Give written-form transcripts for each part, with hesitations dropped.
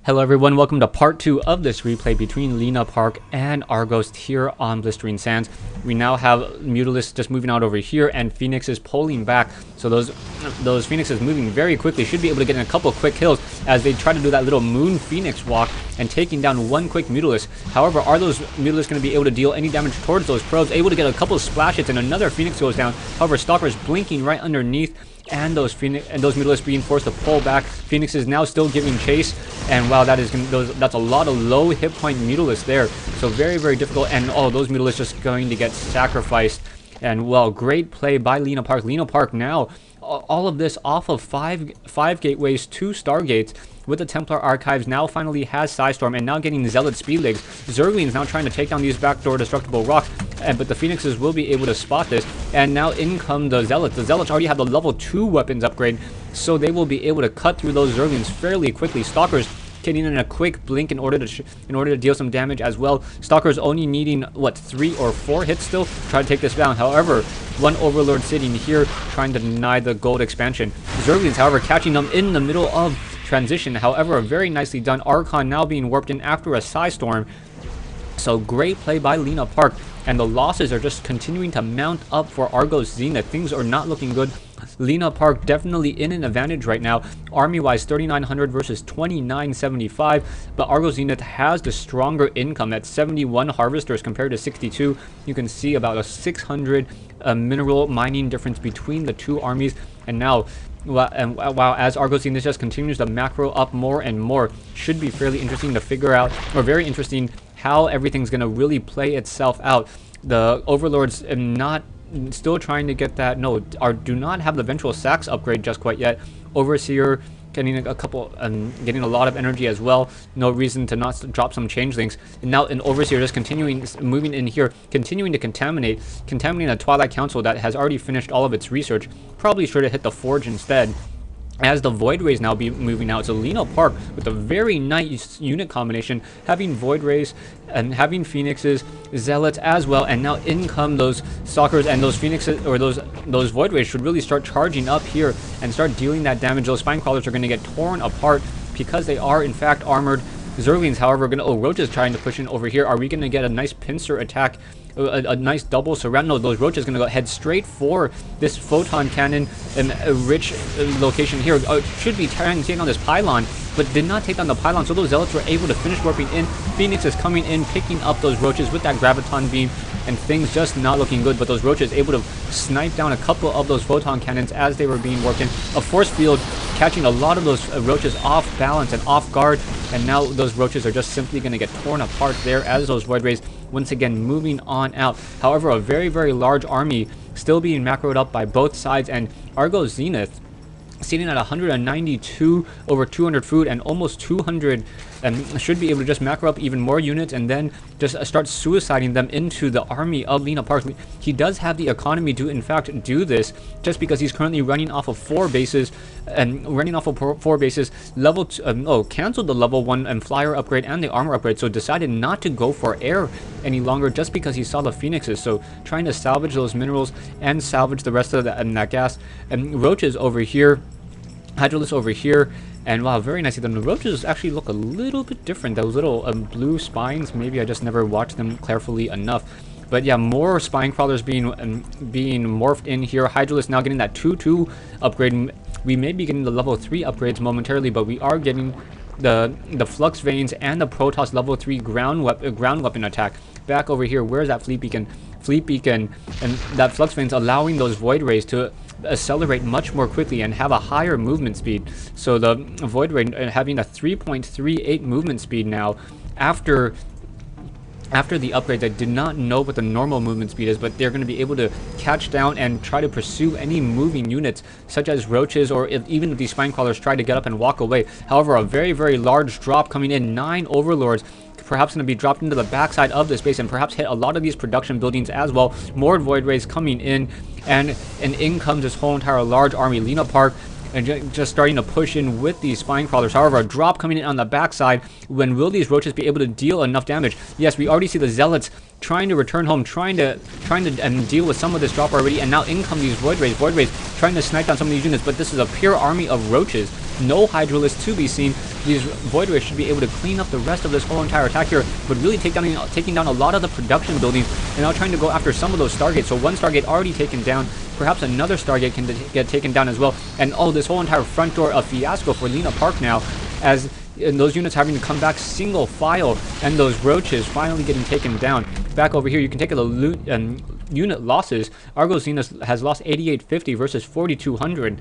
Hello everyone, welcome to part 2 of this replay between LenaPark and Argos here on Blistering Sands. We now have Mutalisks just moving out over here and Phoenixes pulling back. So those Phoenixes moving very quickly should be able to get in a couple quick kills as they try to do that little Moon Phoenix walk and taking down one quick Mutalisk. However, are those Mutalisks going to be able to deal any damage towards those probes? Able to get a couple of splash hits and another Phoenix goes down. However, Stalker's blinking right underneath. And those Mutalisks being forced to pull back. Phoenix is now still giving chase, and wow, that's a lot of low hit point Mutalisks there. So very, very difficult, and those Mutalisks just going to get sacrificed. And well, great play by LenaPark. LenaPark now all of this off of five gateways, 2 stargates. With the Templar Archives now finally has Psystorm and now getting Zealot speed legs. Zerglings now trying to take down these backdoor destructible rocks, but the Phoenixes will be able to spot this. And now in come the Zealots. The Zealots already have the level 2 weapons upgrade, so they will be able to cut through those Zerglings fairly quickly. Stalkers getting in a quick blink in order to deal some damage as well. Stalkers only needing what, 3 or 4 hits still to try to take this down. However, one Overlord sitting here trying to deny the gold expansion. Zerglings, however, catching them in the middle of transition. However, very nicely done. Archon now being warped in after a Psystorm. So great play by LenaPark, and the losses are just continuing to mount up for Argos Zenith. Things are not looking good. LenaPark definitely in an advantage right now. Army-wise, 3,900 versus 2,975, but Argos Zenith has the stronger income at 71 harvesters compared to 62. You can see about a 600 mineral mining difference between the two armies, and now wow, as Argos Zenith just continues to macro up more and more, should be fairly interesting to figure out, or very interesting, how everything's going to really play itself out. The Overlords still trying to get that, do not have the Ventral Sax upgrade just quite yet. Overseer getting a couple, getting a lot of energy as well. No reason to not drop some changelings. And now an Overseer just moving in here, continuing to contaminating a Twilight Council that has already finished all of its research. Probably should have hit the Forge instead, as the Void Rays now be moving out. So LenaPark with a very nice unit combination, having Void Rays and having Phoenixes, Zealots as well, and now in come those Stalkers, and those Phoenixes, or those Void Rays should really start charging up here and start dealing that damage. Those Spine Crawlers are going to get torn apart because they are in fact armored. Zerglings, however, Roaches trying to push in over here. Are we going to get a nice pincer attack? A nice double surround? No, those Roaches going to go head straight for this Photon Cannon and a rich location here. Should be trying to take on this Pylon, but did not take down the Pylon, so those Zealots were able to finish warping in. Phoenix is coming in, picking up those Roaches with that Graviton Beam, and things just not looking good, but those Roaches able to snipe down a couple of those Photon Cannons as they were being warped in. A Force Field catching a lot of those Roaches off balance and off guard, and now those Roaches are just simply going to get torn apart there as those Void Rays once again moving on out. However, a very, very large army still being macroed up by both sides, and Argos Zenith sitting at 192 over 200 food and almost 200, and should be able to just macro up even more units and then just start suiciding them into the army of LenaPark. He does have the economy to in fact do this, just because he's currently running off of 4 bases, and level 2, canceled the level 1 and flyer upgrade and the armor upgrade, so decided not to go for air any longer just because he saw the Phoenixes. So trying to salvage those minerals and salvage the rest of that gas. And Roaches over here, Hydralisks over here, and wow, very nicely done. The Roaches actually look a little bit different. Those little blue spines, maybe I just never watched them carefully enough. But yeah, more Spine Crawlers being morphed in here. Hydralisks now getting that 2-2 upgrade. We may be getting the level 3 upgrades momentarily, but we are getting the Flux Veins and the Protoss level 3 ground weapon attack. Back over here, where's that Fleet Beacon? And that Flux Veins allowing those Void Rays to accelerate much more quickly and have a higher movement speed. So the Void Ray having a 3.38 movement speed now after the upgrades. I did not know what the normal movement speed is, but they're going to be able to catch down and try to pursue any moving units such as Roaches, or even if these Spine Crawlers try to get up and walk away. However, a very, very large drop coming in. 9 Overlords perhaps going to be dropped into the backside of this base and perhaps hit a lot of these production buildings as well. More Void Rays coming in, and in comes this whole entire large army. LenaPark and just starting to push in with these Spine Crawlers. However, a drop coming in on the backside. When will these Roaches be able to deal enough damage? Yes, we already see the Zealots trying to return home, trying to deal with some of this drop already, and now in come these Void Rays trying to snipe down some of these units, but this is a pure army of roaches. No Hydralisks to be seen. These Void Rays should be able to clean up the rest of this whole entire attack here, but really taking down a lot of the production buildings, and now trying to go after some of those Stargates. So one Stargate already taken down, perhaps another Stargate can get taken down as well, and oh, this whole entire front door a fiasco for LenaPark now, as those units having to come back single file, and those roaches finally getting taken down. Back over here, you can take a loot and unit losses. Argos Zenith has lost 8850 versus 4200.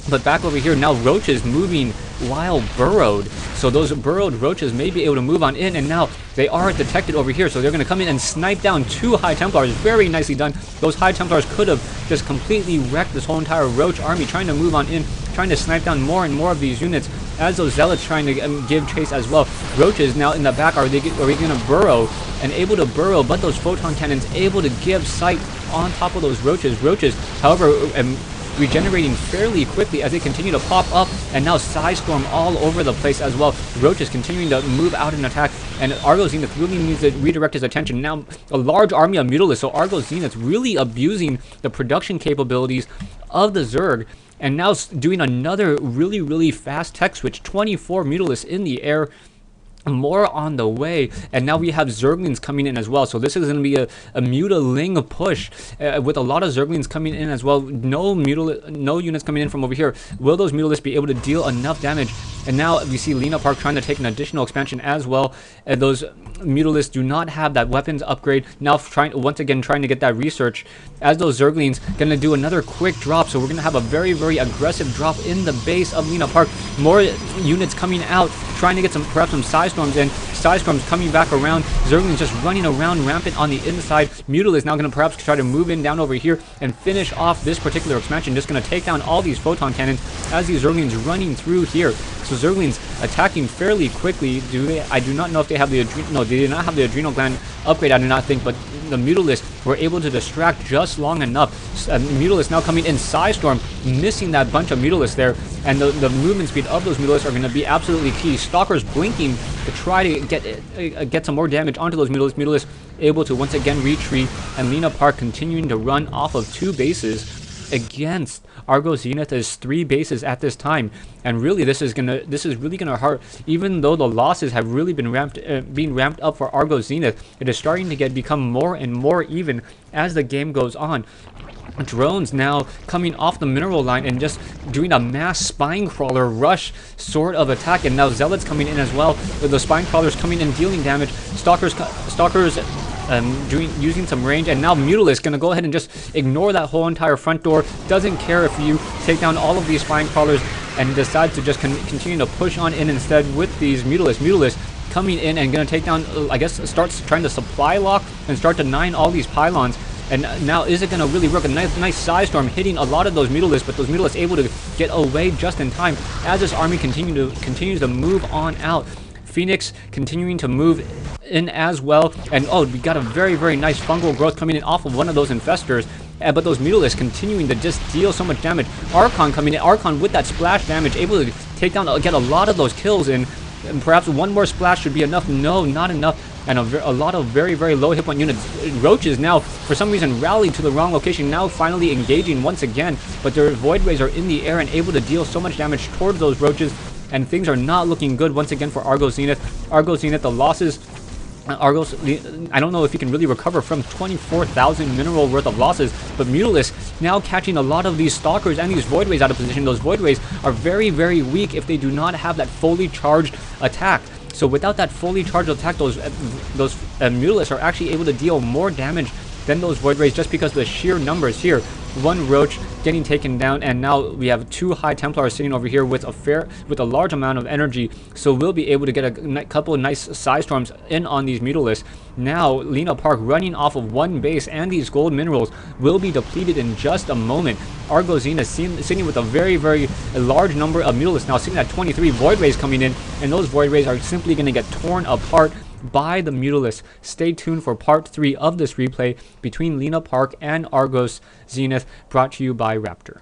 But back over here, now roaches moving while burrowed. So those burrowed roaches may be able to move on in, and now they are detected over here. So they're going to come in and snipe down 2 High Templars. Very nicely done. Those High Templars could have just completely wrecked this whole entire roach army, trying to move on in, trying to snipe down more and more of these units, as those zealots trying to give chase as well. Roaches now in the back, are we going to burrow and able to burrow, but those photon cannons able to give sight on top of those roaches. Roaches, however, regenerating fairly quickly as they continue to pop up, and now Psystorm all over the place as well. Roaches continuing to move out and attack, and Argos Zenith really needs to redirect his attention. Now a large army of Mutalisks, so Argos Zenith really abusing the production capabilities of the Zerg, and now doing another really fast tech switch. 24 Mutalisks in the air, more on the way, and now we have Zerglings coming in as well. So this is going to be a Mutaling push with a lot of Zerglings coming in as well. No units coming in from over here. Will those Mutalisks be able to deal enough damage? And now we see LenaPark trying to take an additional expansion as well. Those Mutalisks do not have that weapons upgrade. Now once again trying to get that research, as those Zerglings going to do another quick drop. So we're going to have a very aggressive drop in the base of LenaPark. More units coming out, trying to get perhaps some Psystorms in. Psystorms coming back around. Zerglings just running around rampant on the inside. Mutalisks now going to perhaps try to move in down over here and finish off this particular expansion. Just going to take down all these photon cannons as these Zerglings running through here. So Zerglings attacking fairly quickly. I do not know if they have the they did not have the adrenal gland upgrade, I do not think, but the Mutalisks were able to distract just long enough. Mutalisks now coming in. Psystorm missing that bunch of Mutalisks there, and the movement speed of those Mutalisks are going to be absolutely key. Stalkers blinking to try to get some more damage onto those Mutalisks. Mutalisks able to once again retreat, and LenaPark continuing to run off of 2 bases against Argos Zenith is 3 bases at this time. And really this is really gonna hurt. Even though the losses have really been being ramped up for Argos Zenith, it is starting to become more and more even as the game goes on. Drones now coming off the mineral line and just doing a mass spine crawler rush sort of attack, and now zealots coming in as well, with the spine crawlers coming in dealing damage. Stalkers using some range, and now Mutalisks gonna go ahead and just ignore that whole entire front door. Doesn't care if you take down all of these spine crawlers, and decides to just continue to push on in instead with these Mutalisks coming in and gonna take down, I guess, starts trying to supply lock and start to 9 all these pylons. And now, is it going to really work? A nice Psystorm hitting a lot of those Mutalisks, but those Mutalisks able to get away just in time as this army continues to move on out. Phoenix continuing to move in as well, and oh, we got a very nice fungal growth coming in off of one of those infestors. But those Mutalisks continuing to just deal so much damage. Archon coming in, Archon with that splash damage, able to take down, get a lot of those kills in. And perhaps one more splash should be enough. No, not enough. And a lot of very low hit point units. Roaches now, for some reason, rallied to the wrong location, now finally engaging once again. But their Void Rays are in the air and able to deal so much damage towards those roaches. And things are not looking good once again for Argos Zenith. Argos Zenith, the losses. Argos, I don't know if he can really recover from 24,000 mineral worth of losses, but Mutalisks now catching a lot of these Stalkers and these Void Rays out of position. Those Void Rays are very weak if they do not have that fully charged attack. So without that fully charged attack, those Mutalisks are actually able to deal more damage than those Void Rays, just because of the sheer numbers here. One Roach getting taken down, and now we have 2 High Templars sitting over here with a large amount of energy, so we'll be able to get a couple of nice Psystorms in on these Mutalisks. Now LenaPark running off of 1 base, and these gold minerals will be depleted in just a moment. Argos Zenith sitting with a very large number of Mutalisks, now sitting at 23. Void Rays coming in, and those Void Rays are simply going to get torn apart by the Mutalisks. Stay tuned for part 3 of this replay between LenaPark and Argos Zenith, brought to you by Raptor.